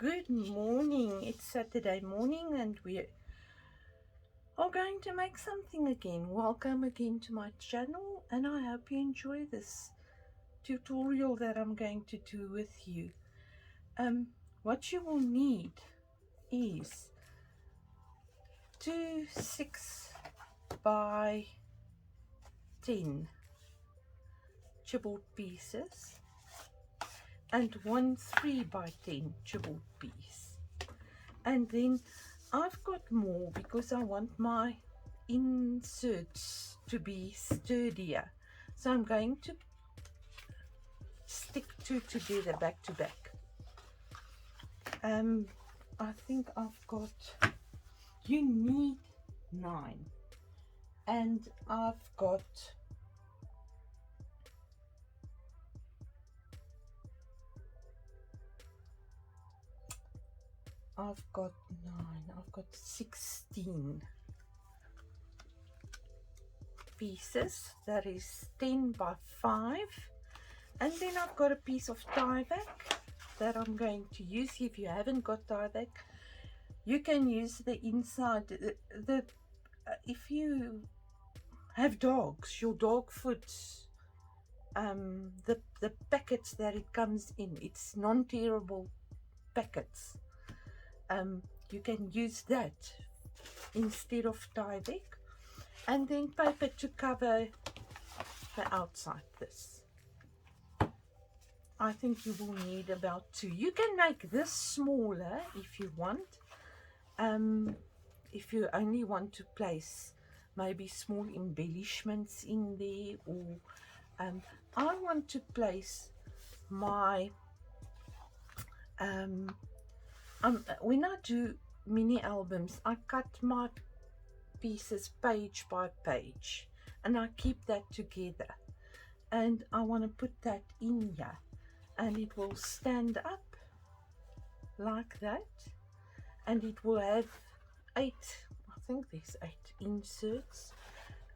Good morning. It's Saturday morning and we are going to make something again. Welcome again to my channel, and I hope you enjoy this tutorial that I'm going to do with you. What you will need is 2 6 by 10 chipboard pieces and 1 3 by 10 chipboard piece. And then I've got more because I want my inserts to be sturdier, so I'm going to stick two together back to back. I think I've got, you need 9, and I've got 16 pieces. That is 10 by 5. And then I've got a piece of tie-back that I'm going to use. If you haven't got tie-back, you can use the inside. If you have dogs, your dog food, the packets that it comes in, it's non-tearable packets. You can use that instead of tie-back, and then paper to cover the outside. This, I think you will need about 2. You can make this smaller if you want. If you only want to place maybe small embellishments in there, or I want to place my when I do mini albums, I cut my pieces page by page and I keep that together, and I want to put that in here, and it will stand up like that, and it will have 8, I think there's 8 inserts,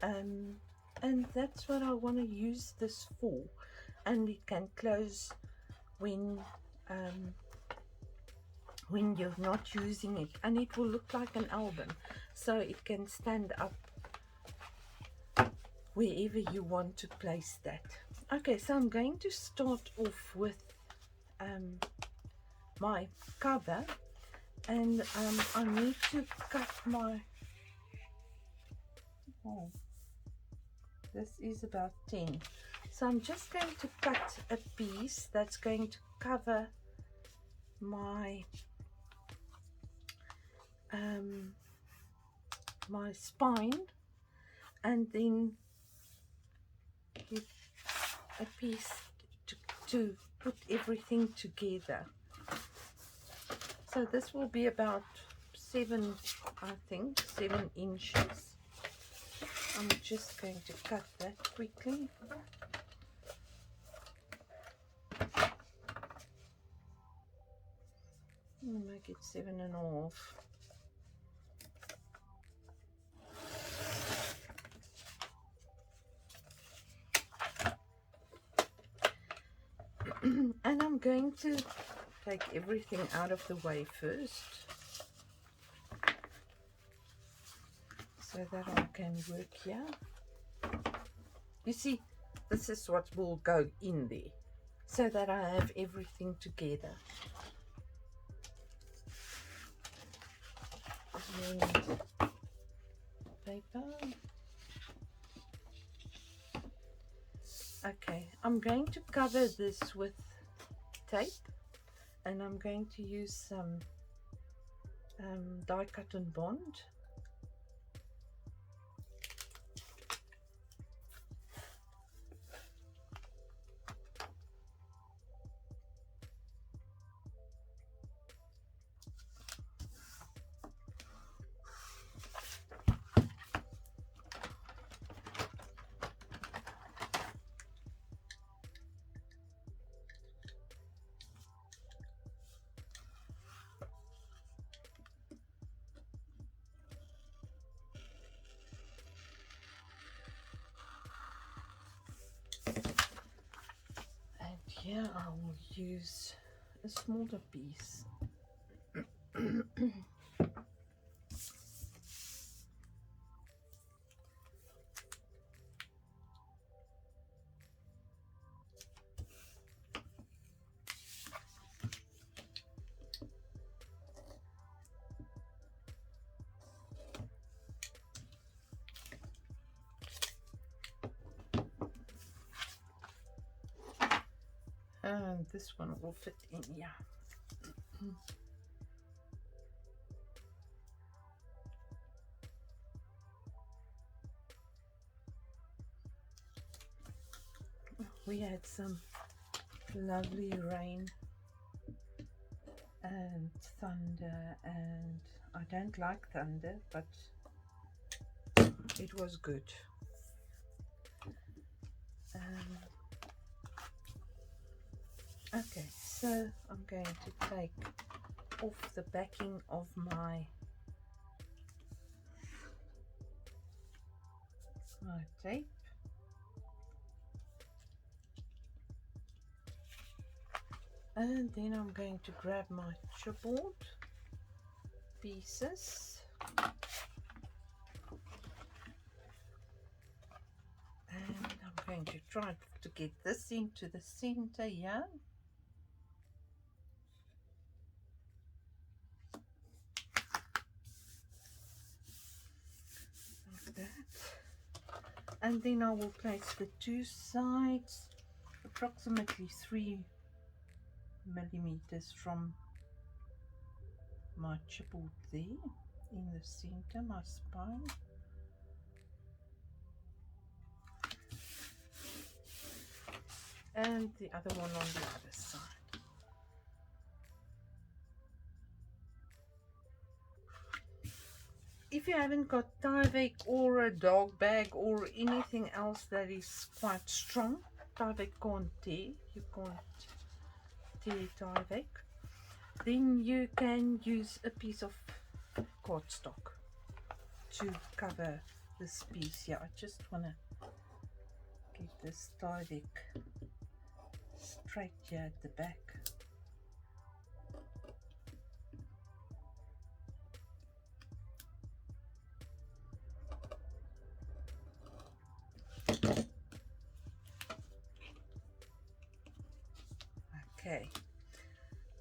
and that's what I want to use this for. And it can close when you're not using it, and it will look like an album, so it can stand up wherever you want to place that. Okay, so I'm going to start off with my cover, and I need to cut my, this is about 10, so I'm just going to cut a piece that's going to cover my my spine, and then a piece to put everything together. So this will be about 7, I think 7 inches. I'm just going to cut that quickly. I'll make it 7.5. And I'm going to take everything out of the way first, so that I can work here. You see, this is what will go in there, so that I have everything together. And paper. Okay, I'm going to cover this with tape, and I'm going to use some die cut and bond. Here I will use a smaller piece. And this one will fit in here. We had some lovely rain and thunder, and I don't like thunder, but it was good. Okay, so I'm going to take off the backing of my tape. And then I'm going to grab my chipboard pieces and I'm going to try to get this into the center here. Like that. And then I will place the two sides approximately 3 millimeters from my chipboard there in the center, my spine. And the other one on the other side. If you haven't got Tyvek or a dog bag or anything else that is quite strong, Tyvek can't tear, you can't tear Tyvek, then you can use a piece of cardstock to cover this piece here. I just want to get this Tyvek straight here at the back. Okay,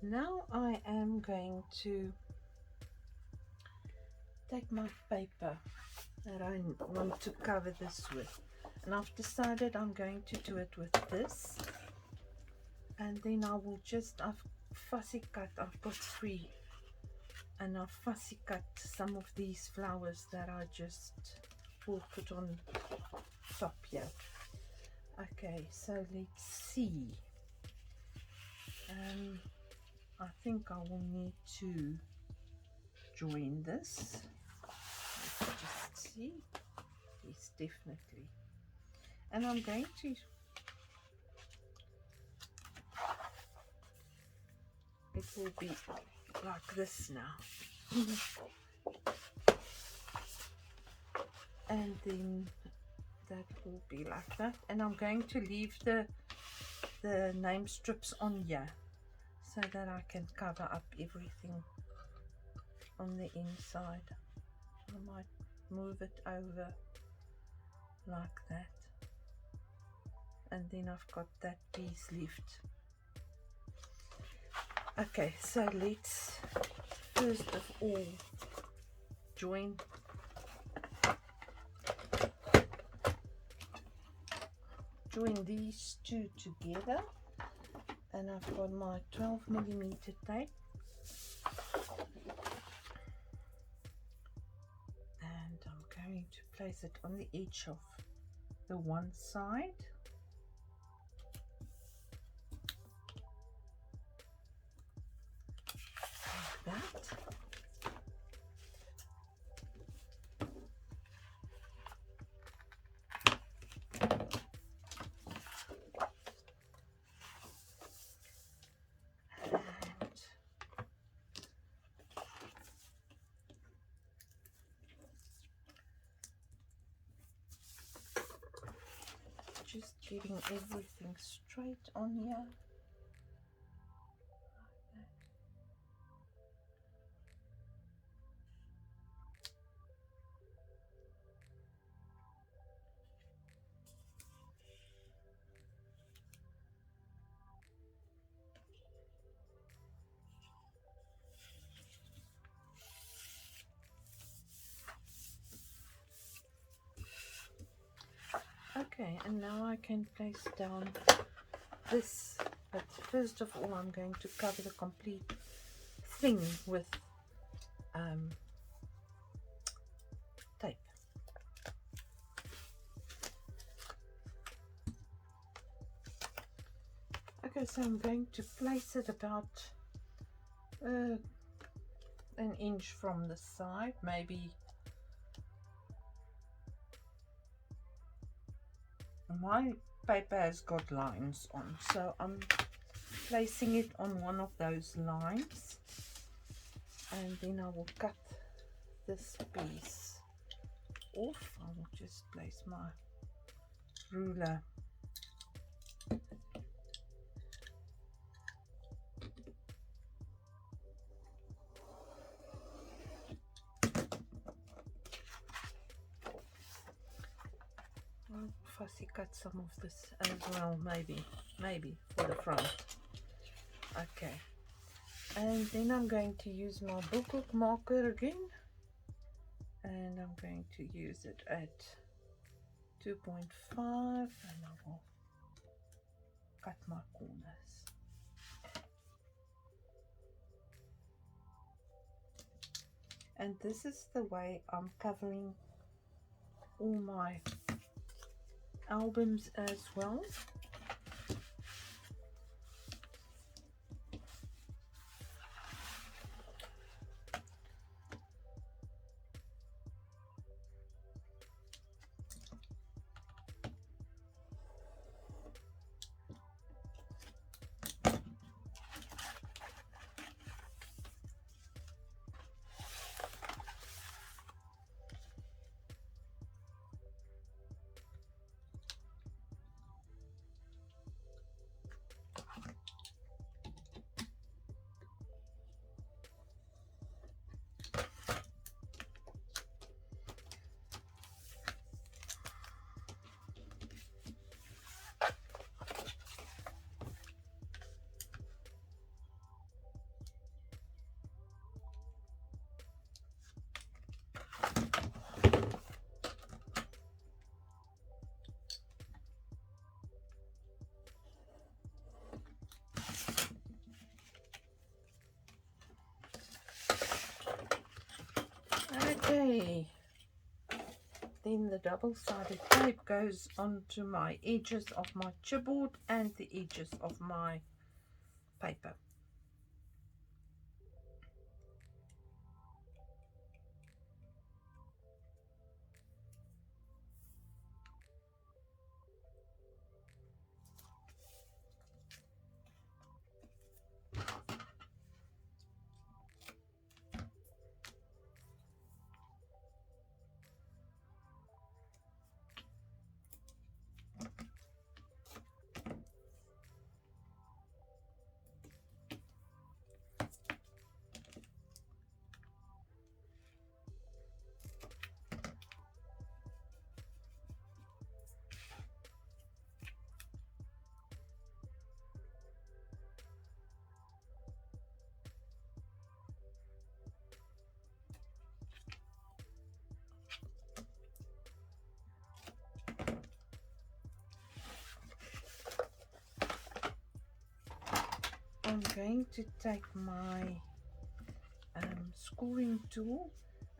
now I am going to take my paper that I want to cover this with, and I've decided I'm going to do it with this, and then I will just, I've fussy cut, I've got 3, and I've fussy cut some of these flowers that I just will put on top here. Okay, so let's see. I think I will need to join this. Let's just see. Yes, definitely. And I'm going to it will be like this now. And then that will be like that, and I'm going to leave the name strips on here so that I can cover up everything on the inside. I might move it over like that, and then I've got that piece left. Okay, so let's first of all join these two together, and I've got my 12mm tape, and I'm going to place it on the edge of the one side, like that. Just getting everything straight on here. Okay, and now I can place down this, but first of all I'm going to cover the complete thing with tape. Okay, so I'm going to place it about an inch from the side, maybe. My paper has got lines on, so I'm placing it on one of those lines, and then I will cut this piece off. I will just place my ruler I'll fussy cut some of this as well, maybe for the front. Okay, and then I'm going to use my bookhook marker again, and I'm going to use it at 2.5, and I will cut my corners. And this is the way I'm covering all my albums as well. Okay, then the double-sided tape goes onto my edges of my chipboard and the edges of my paper. I'm going to take my scoring tool,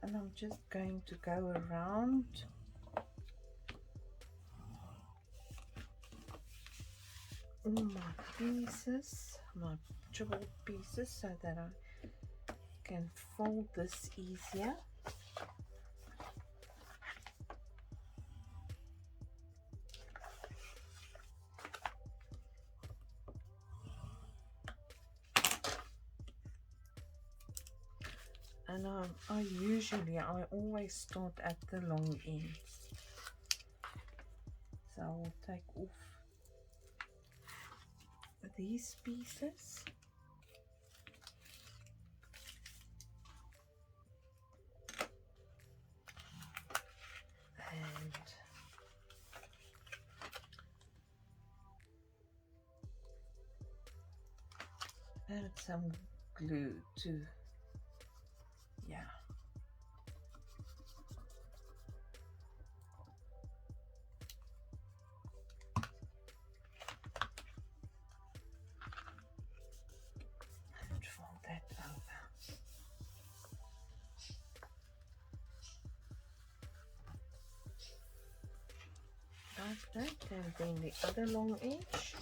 and I'm just going to go around all my pieces, my chipboard pieces, so that I can fold this easier. And I always start at the long ends, so I will take off these pieces, and add some glue to, yeah. like that, and then the other long edge.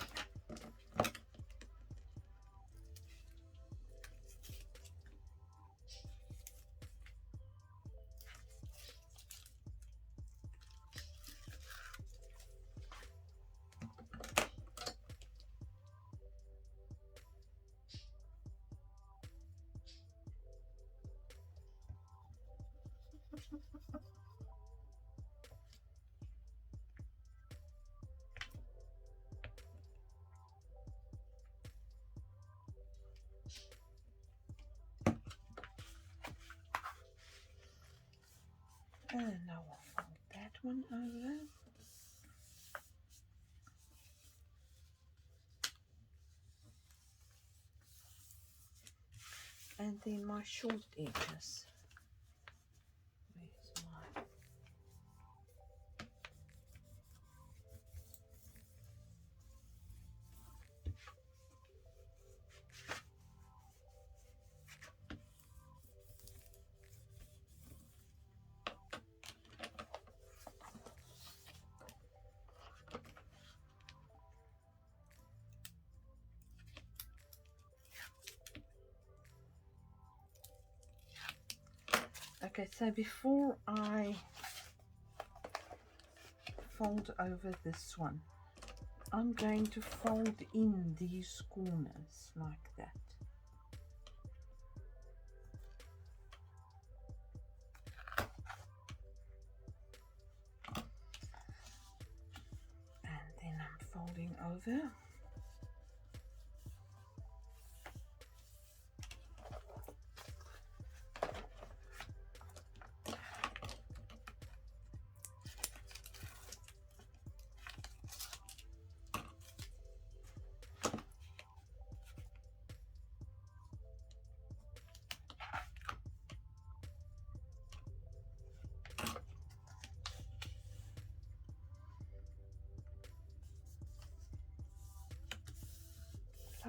And now I'll fold that one over. And then my short edges. Where's my... Okay, so before I fold over this one, I'm going to fold in these corners like that. And then I'm folding over.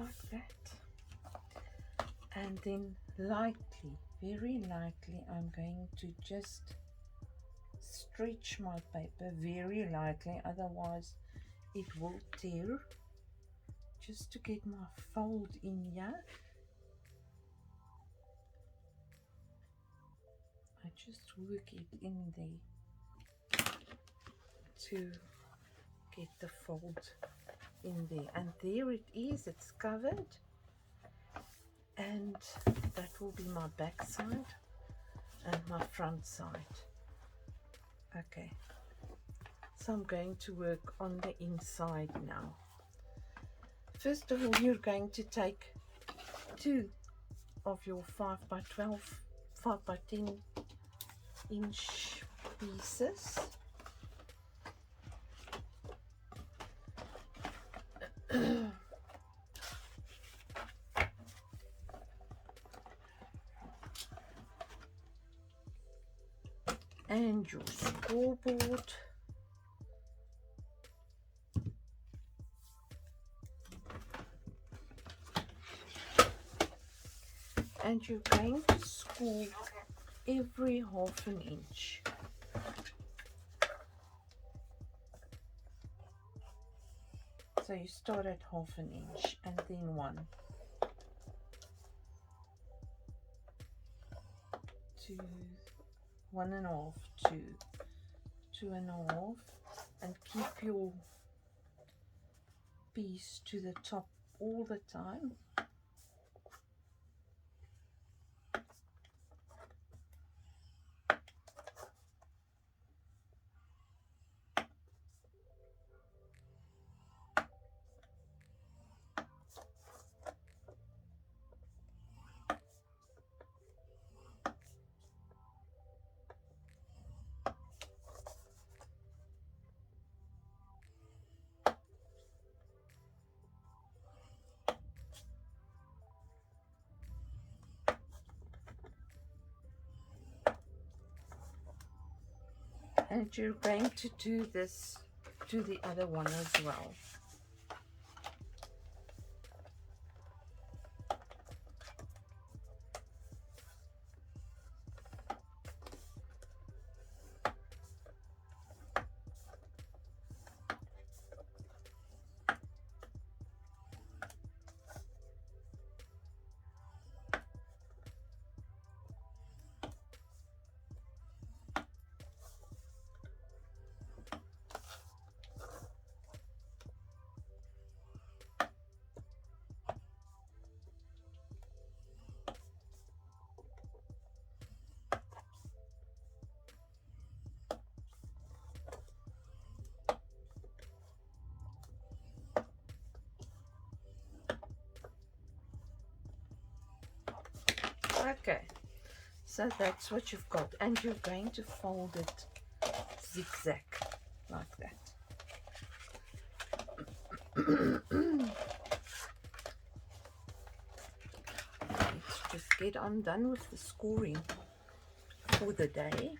Like that, and then lightly, very lightly, I'm going to just stretch my paper very lightly, otherwise it will tear, just to get my fold in here. I just work it in there to get the fold in there, and there it is, it's covered, and that will be my back side and my front side. Okay, so I'm going to work on the inside now. First of all, you're going to take 2 of your 5x12, 5x10 inch pieces. And your scoreboard. And you're going to score every half an inch. So you start at half an inch and then 1, 2, 1.5, 2, 2.5, and keep your piece to the top all the time. And you're going to do this to the other one as well. Okay, so that's what you've got, and you're going to fold it zigzag like that. Let's just get on done with the scoring for the day.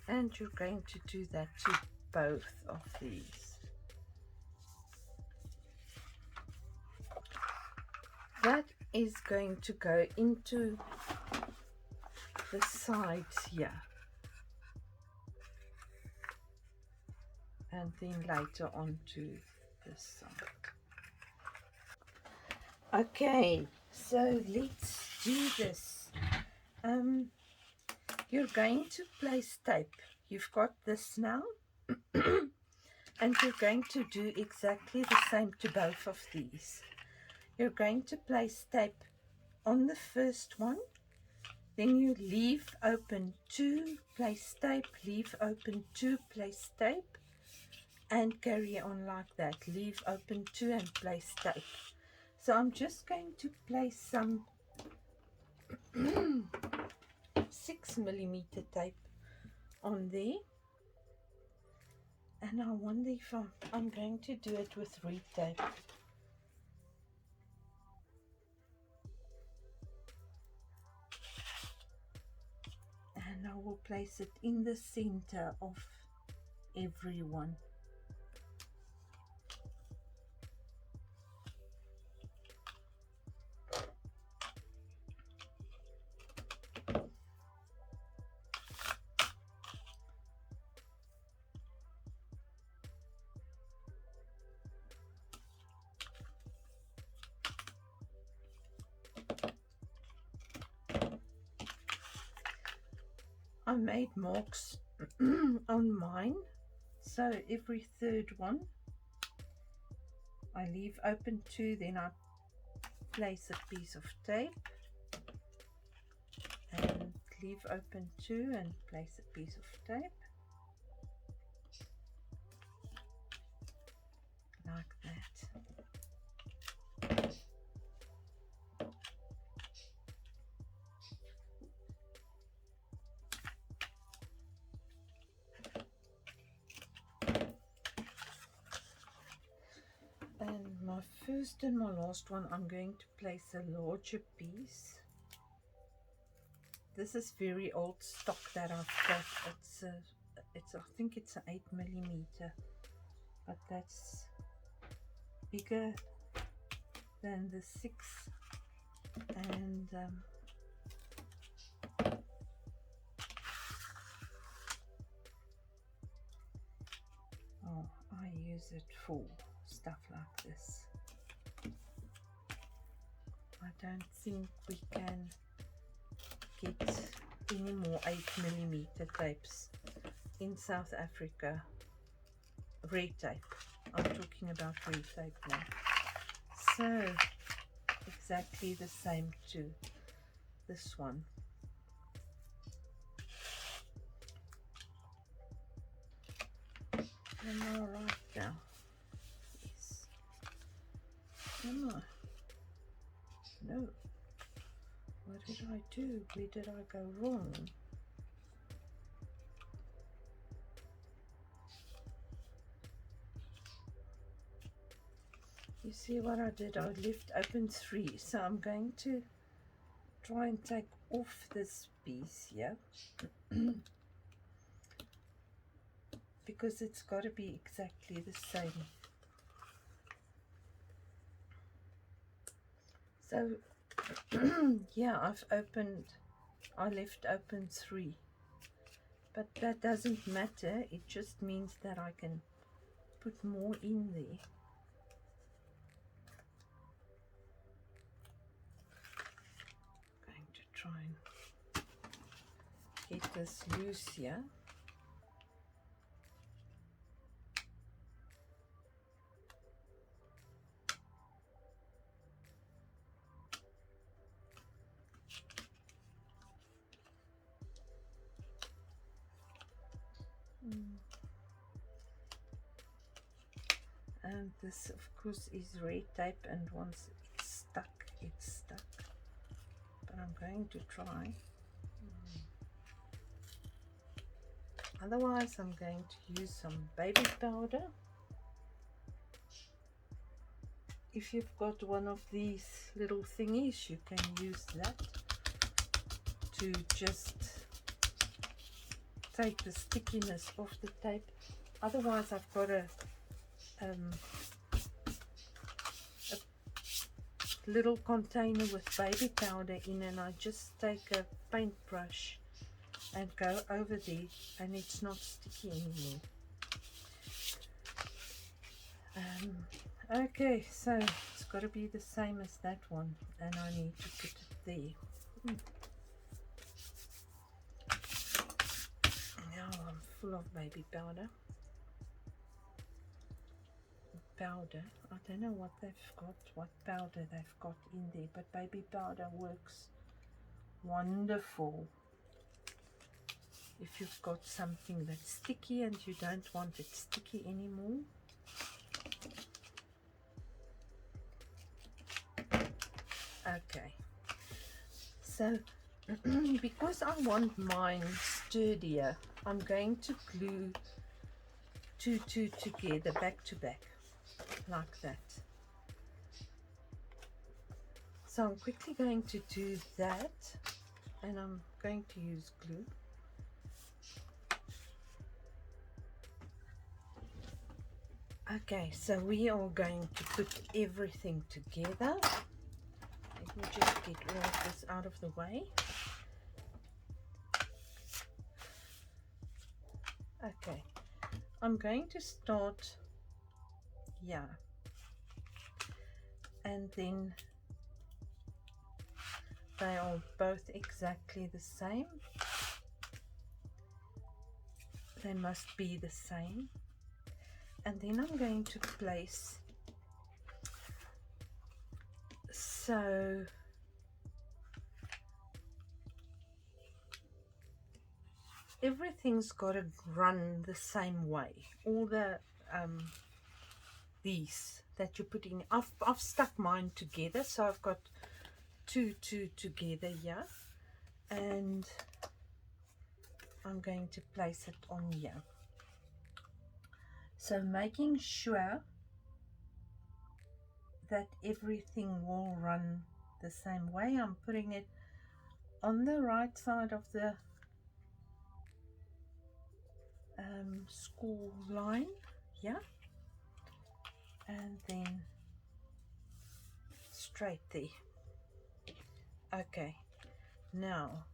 And you're going to do that to both of these. That is going to go into the sides here, and then later onto this side. Okay, so let's do this. You're going to place tape. You've got this now. And you're going to do exactly the same to both of these. You're going to place tape on the first one, then you leave open 2, place tape, leave open 2, place tape, and carry on like that. Leave open 2 and place tape. So I'm just going to place some 6mm tape on there, and I wonder if I'm going to do it with red tape. And I will place it in the center of every one. I made marks on mine, so every third one I leave open 2, then I place a piece of tape and leave open 2 and place a piece of tape like that. And my first and my last one, I'm going to place a larger piece. This is very old stock that I've got. I think it's an 8mm, but that's bigger than the 6, and oh, I use it for stuff like this. I don't think we can get any more 8mm tapes in South Africa. Red tape. I'm talking about red tape now. So exactly the same to this one. Am I right now? Yes. Am I? No. What did I do? Where did I go wrong? You see what I did? I left open 3, so I'm going to try and take off this piece here because it's got to be exactly the same. So yeah, I left open 3, but that doesn't matter. It just means that I can put more in there. Going to try and get this loose here. And this of course is red tape, and once it's stuck, it's stuck. But I'm going to try. Otherwise I'm going to use some baby powder. If you've got one of these little thingies, you can use that to just take the stickiness off the tape. Otherwise I've got a little container with baby powder in, and I just take a paintbrush and go over there, and it's not sticky anymore. Okay, so it's got to be the same as that one, and I need to put it there. Now I'm full of baby powder. I don't know what they've got, what powder they've got in there, but baby powder works wonderful if you've got something that's sticky and you don't want it sticky anymore. Okay, so because I want mine sturdier, I'm going to glue two together, back to back, like that. So I'm quickly going to do that, and I'm going to use glue. Okay, so we are going to put everything together. Let me just get all of this out of the way. Okay, I'm going to start here, and then they are both exactly the same. They must be the same. And then I'm going to place, so everything's got to run the same way. All the these that you put in, I've stuck mine together, so I've got two together here, and I'm going to place it on here. So making sure that everything will run the same way, I'm putting it on the right side of the school line, yeah, and then straight there. Okay, now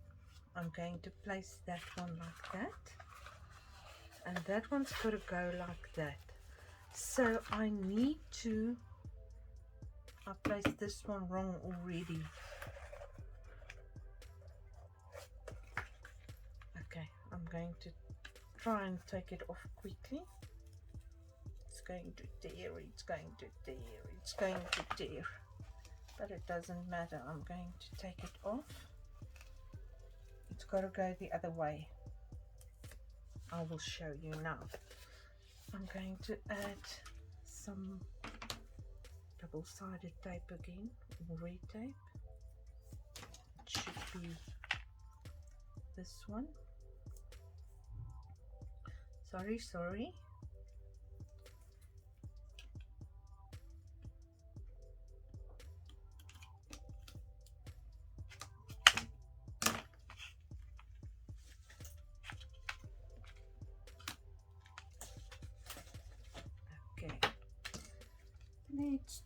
I'm going to place that one like that, and that one's got to go like that. So I need to, I placed this one wrong already. Okay, I'm going to try and take it off quickly. It's going to tear, it's going to tear, it's going to tear, but it doesn't matter. I'm going to take it off. It's got to go the other way. I will show you now. I'm going to add some double-sided tape again, or red tape. It should be this one. Sorry.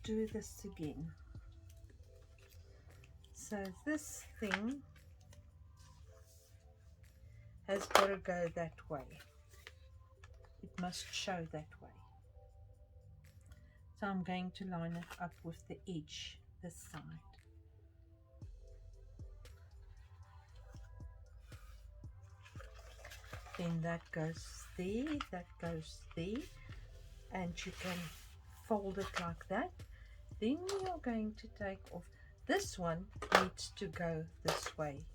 do this again. So this thing has got to go that way. It must show that way. So I'm going to line it up with the edge this side. Then that goes there, that goes there, and you can fold it like that. Then you're going to take off. This one needs to go this way.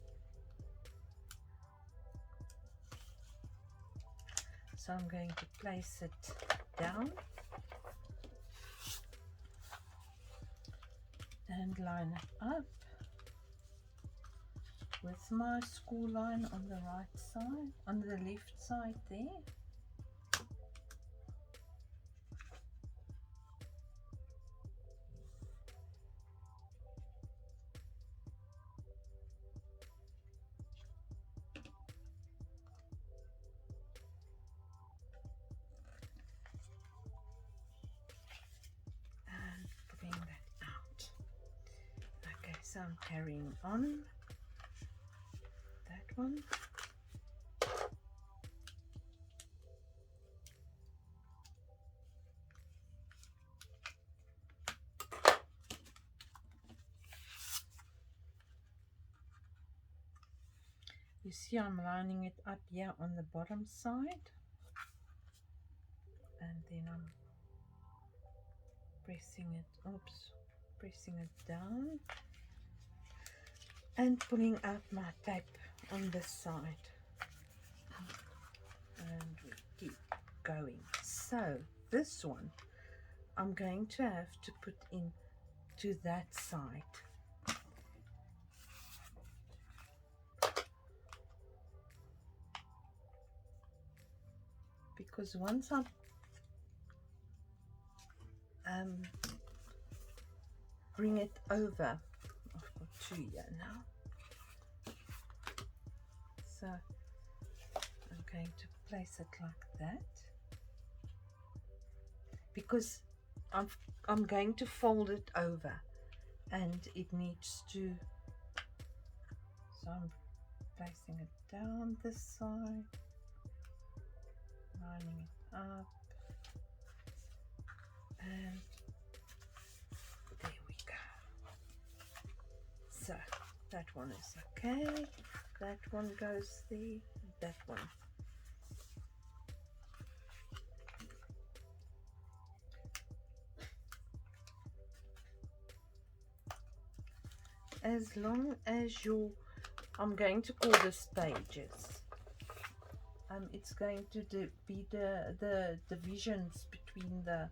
So I'm going to place it down and line it up with my score line on the right side, on the left side there. And bring that out. Okay, so I'm carrying on that one. You see I'm lining it up here on the bottom side, and then I'm pressing it down and pulling out my tape on this side, and we keep going. So this one I'm going to have to put in to that side. Because once I bring it over, I've got two here now, so I'm going to place it like that, because I'm going to fold it over and it needs to, so I'm placing it down this side, lining it up, and there we go. So that one is okay, that one goes there, that one. As long as I'm going to call this pages. It's going to be the divisions between the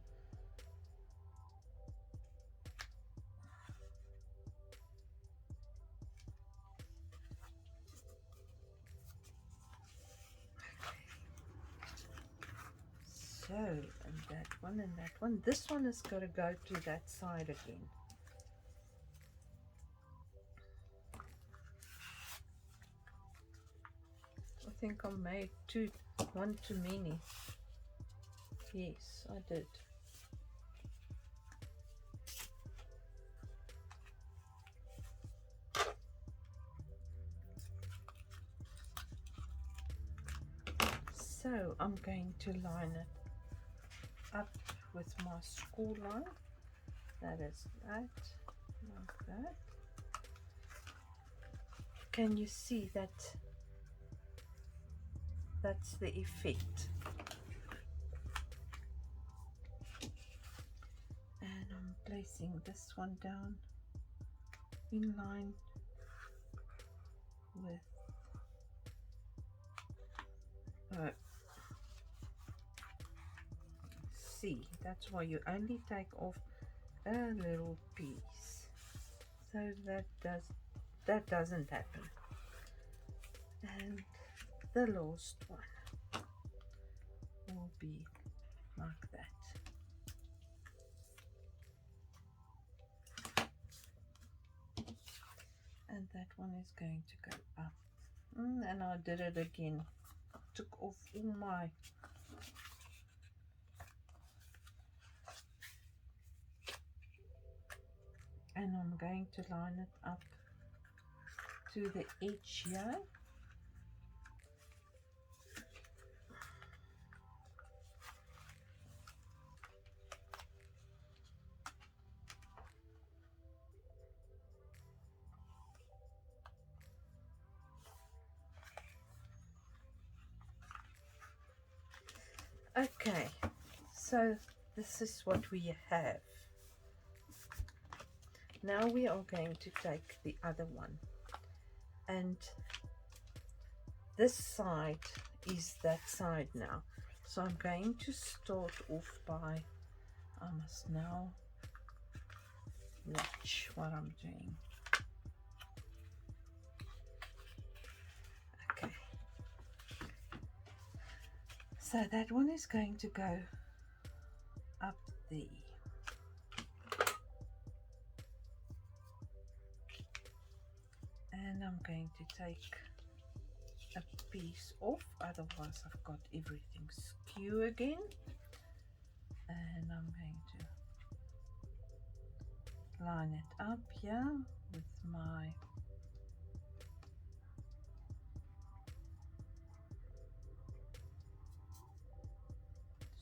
so, and that one and that one. This one has got to go to that side again. I think I made one too many. Yes, I did. So I'm going to line it up with my score line. That is that, like that. Can you see that? That's the effect. And I'm placing this one down in line with see, that's why you only take off a little piece, so that doesn't happen. And the last one will be like that. And that one is going to go up. And I did it again. Took off all my and I'm going to line it up to the edge here. Okay, so this is what we have. Now we are going to take the other one, and this side is that side now. So I'm going to start off by, I must now watch what I'm doing. Okay, so that one is going to go up there. And I'm going to take a piece off, otherwise I've got everything skew again. And I'm going to line it up here with my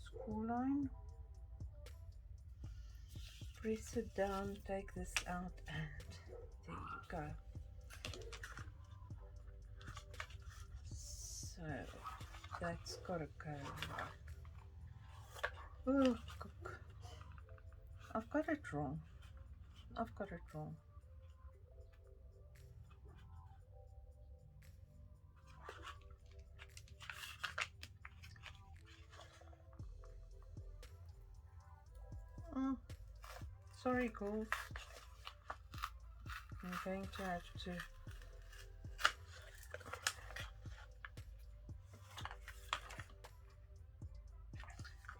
score line. Press it down, take this out, and there you go. So that's gotta go. Oh, I've got it wrong. I've got it wrong. Oh, sorry, girls. I'm going to have to.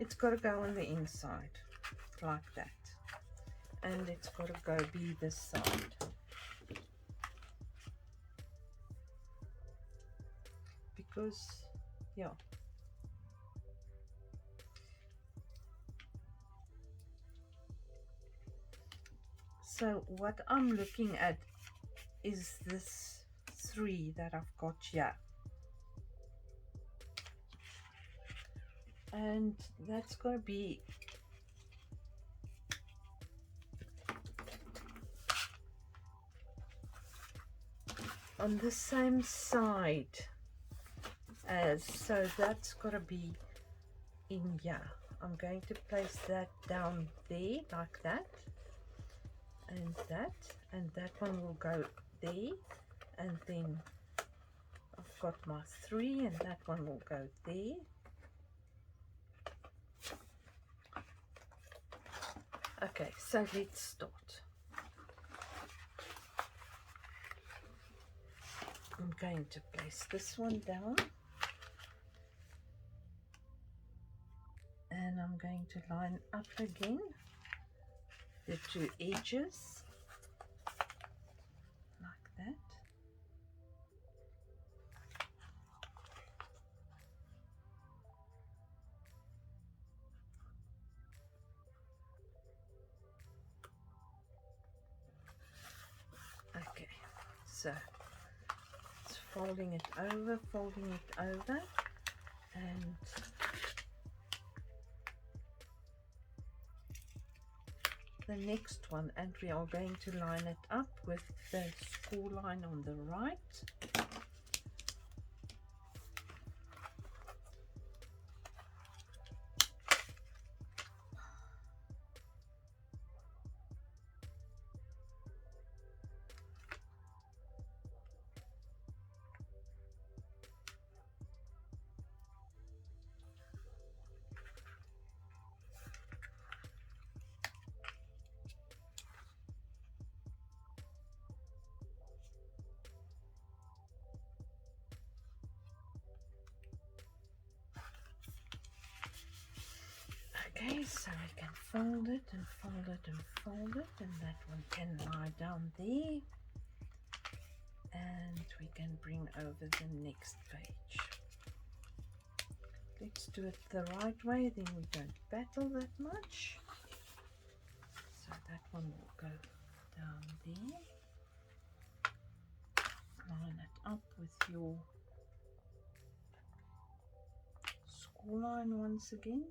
It's got to go on the inside, like that. And it's got to go be this side. Because, yeah. So what I'm looking at is this 3 that I've got here. And that's going to be on the same side as, so that's got to be in here. I'm going to place that down there like that, and that one will go there, and then I've got my 3 and that one will go there. Okay, so let's start. I'm going to place this one down, and I'm going to line up again the 2 edges like that. Okay, so it's folding it over, and the next one, and we are going to line it up with the score line on the right. Okay, so we can fold it and fold it and fold it, and that one can lie down there, and we can bring over the next page. Let's do it the right way, then we don't battle that much. So that one will go down there. Line it up with your score line once again.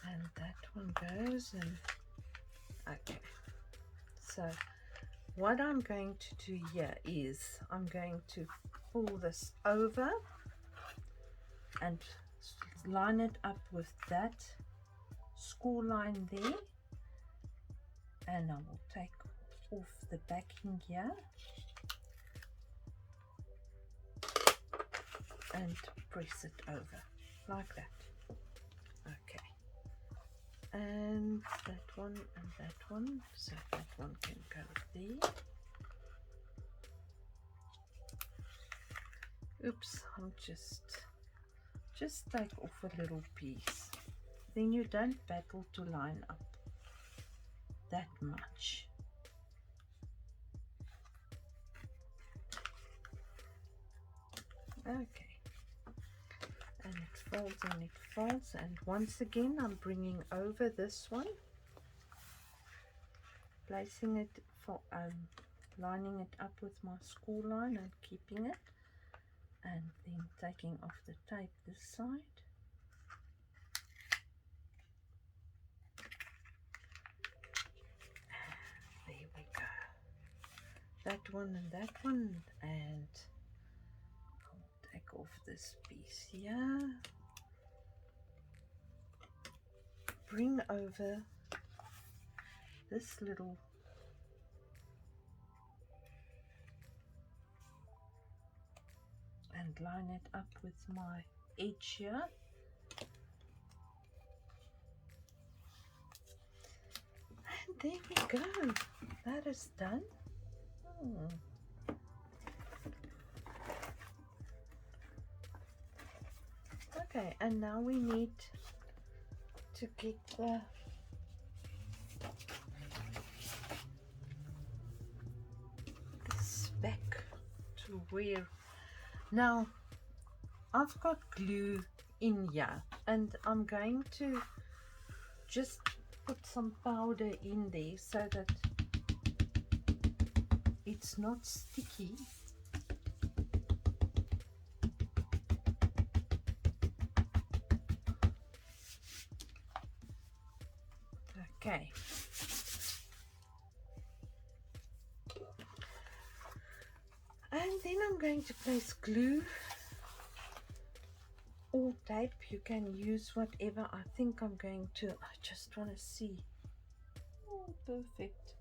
And that one goes, and okay. So what I'm going to do here is I'm going to pull this over and line it up with that score line there, and I will take off the backing here and press it over like that. Okay, and that one and that one, so that one can go there. Oops, I'm just take off a little piece, then you don't battle to line up that much. Okay, and it folds and it folds, and once again I'm bringing over this one, placing it for lining it up with my score line and keeping it, and then taking off the tape this side. There we go. That one and that one, and I'll take off this piece here. Bring over this little and line it up with my edge here. And there we go. That is done. Okay, and now we need to get this back to where. Now I've got glue in here, and I'm going to just put some powder in there so that it's not sticky. Okay, and then I'm going to place glue or tape. You can use whatever. I think I'm going to, I just want to see. Oh, perfect.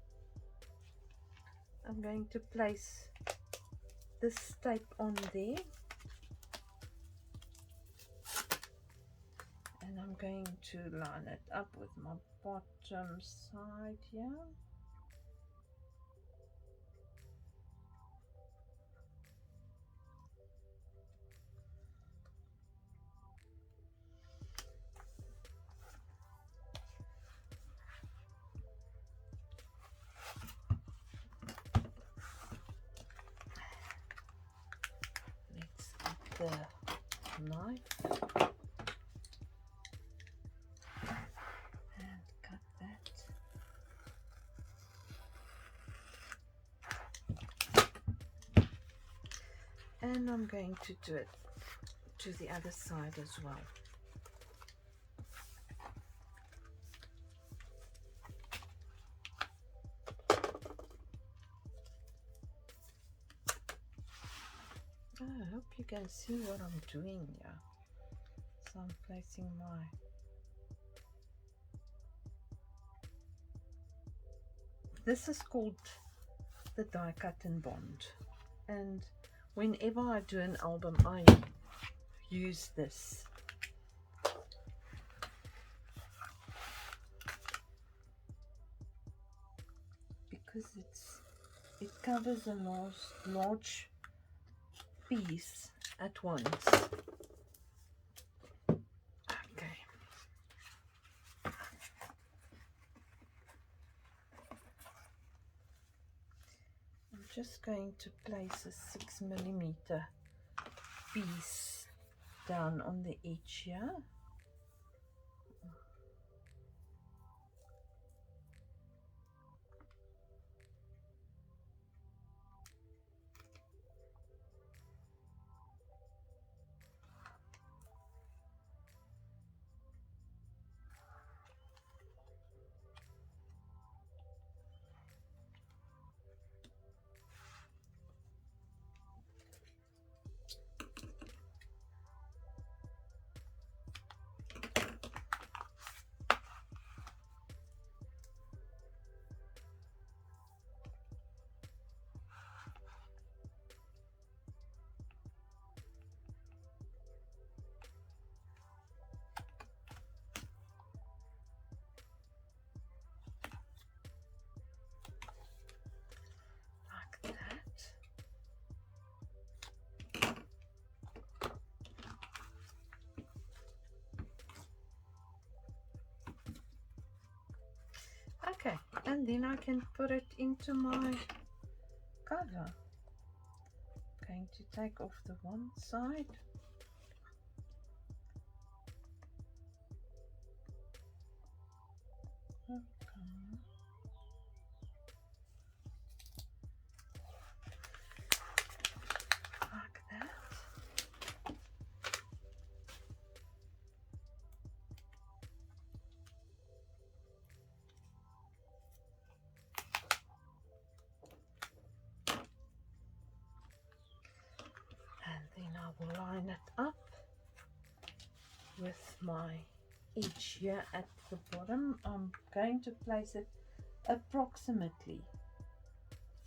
I'm going to place this tape on there, and I'm going to line it up with my bottom side here. Let's get the knife and cut that. And I'm going to do it to the other side as well. I hope you can see what I'm doing here. So I'm placing my this is called the die cut and bond, and whenever I do an album I use this. Because it covers a large piece at once. Okay. I'm just going to place a 6mm piece down on the edge here. Like that. Okay, and then I can put it into my cover. I'm going to take off the one side. Okay. Like that. And then I will line it up with my edge here at the bottom. I'm going to place it approximately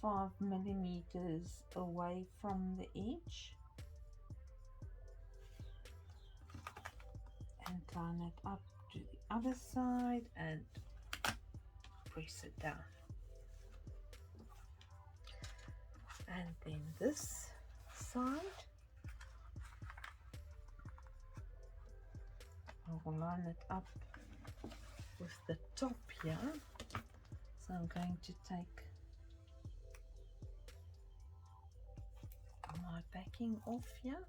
5 millimeters away from the edge and line it up to the other side and press it down. And then this side I will line it up with the top here. So I'm going to take my backing off here.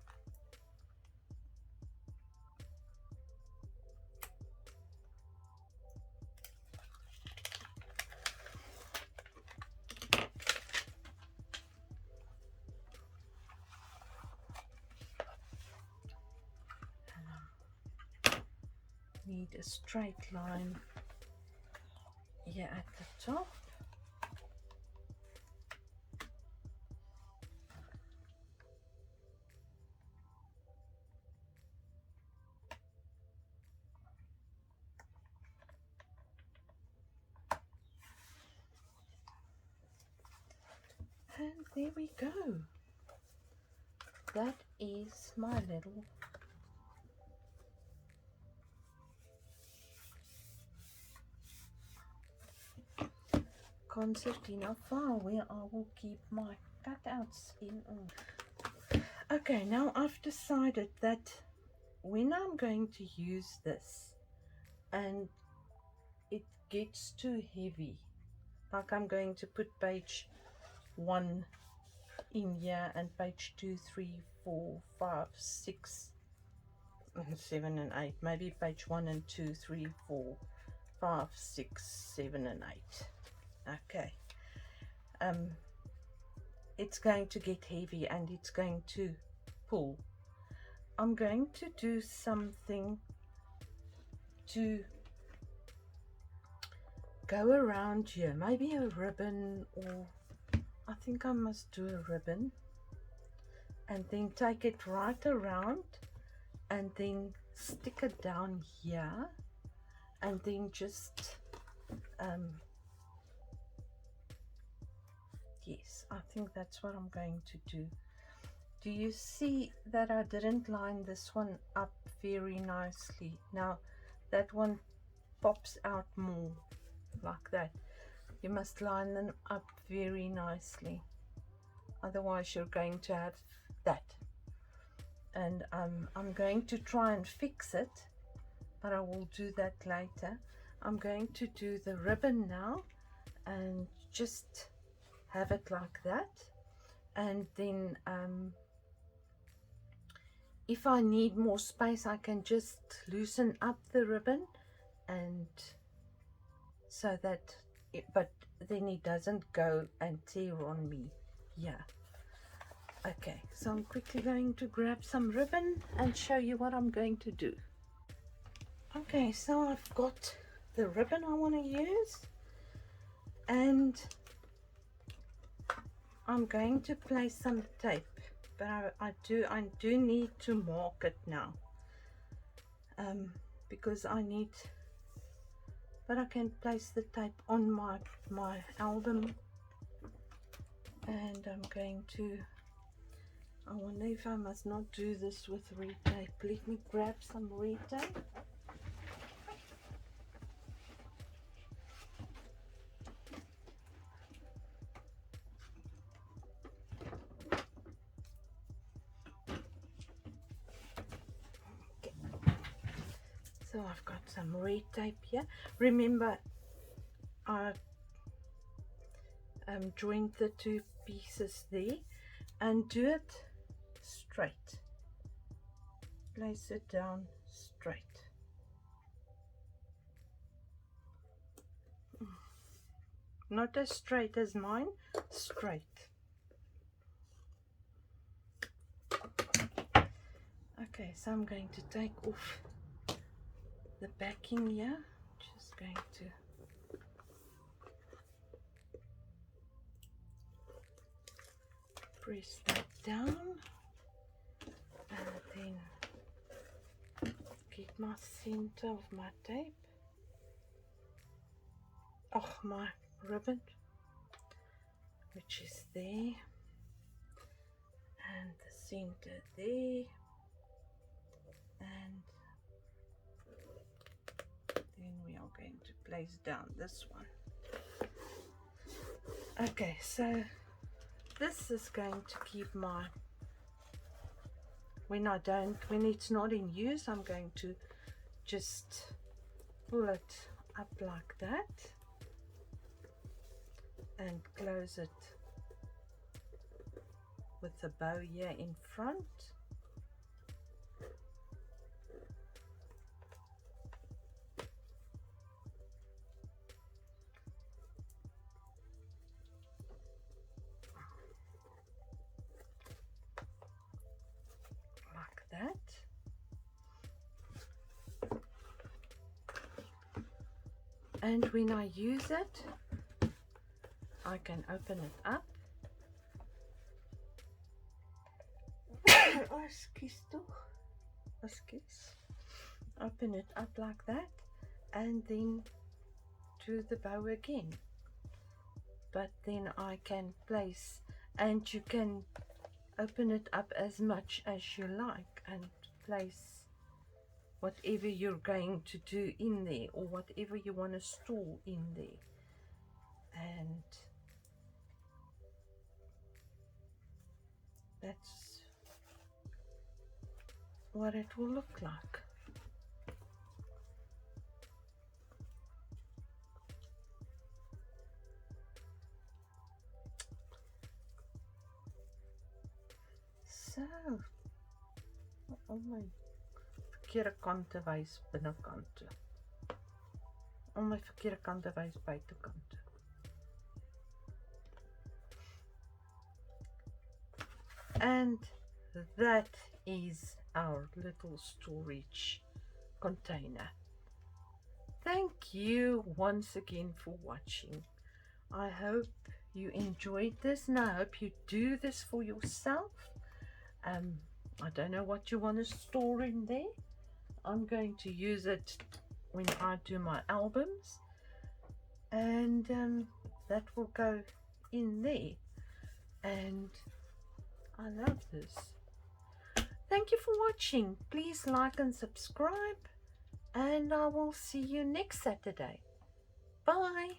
Need a straight line here at the top. And there we go. That is my little concertina file where I will keep my cutouts in. Okay, now I've decided that when I'm going to use this and it gets too heavy, like I'm going to put page 1 in here and page 2, 3, 4, 5, 6, 7 and 8, maybe page 1 and 2, 3, 4, 5, 6, 7 and 8. Okay, it's going to get heavy and it's going to pull. I'm going to do something to go around here, maybe a ribbon, or I think I must do a ribbon, and then take it right around and then stick it down here and then just yes, I think that's what I'm going to do. Do you see that I didn't line this one up very nicely? Now that one pops out more like that. You must line them up very nicely, otherwise you're going to have that. And I'm going to try and fix it, but I will do that later. I'm going to do the ribbon now and just have it like that, and then if I need more space, I can just loosen up the ribbon, and so that but then it doesn't go and tear on me. Yeah. Okay, so I'm quickly going to grab some ribbon and show you what I'm going to do. Okay, so I've got the ribbon I want to use, and I'm going to place some tape, but I do need to mark it now, because I need, but I can place the tape on my album, and I'm going to, I wonder if I must not do this with red tape. Let me grab some red tape. So I've got some red tape here. Remember, I joined the two pieces there, and do it straight. Place it down straight. Not as straight as mine, straight. Okay, so I'm going to take off the backing here. Just going to press that down, and then get my center of my tape. Oh, my ribbon, which is there, and the center there, and then we are going to place down this one. Okay, so this is going to keep my, when it's not in use, I'm going to just pull it up like that and close it with the bow here in front. Like that. And when I use it, I can open it up. Open it up like that, and then do the bow again. But then I can place, and you can open it up as much as you like and place whatever you're going to do in there, or whatever you want to store in there. And that's what it will look like. So, al my verkeerde kante wys binnekant toe. Al my verkeerde kante wys buitekant toe. And that is our little storage container. Thank you once again for watching. I hope you enjoyed this, and I hope you do this for yourself. I don't know what you want to store in there. I'm going to use it when I do my albums, and that will go in there. And I love this. Thank you for watching. Please like and subscribe, and I will see you next Saturday. Bye.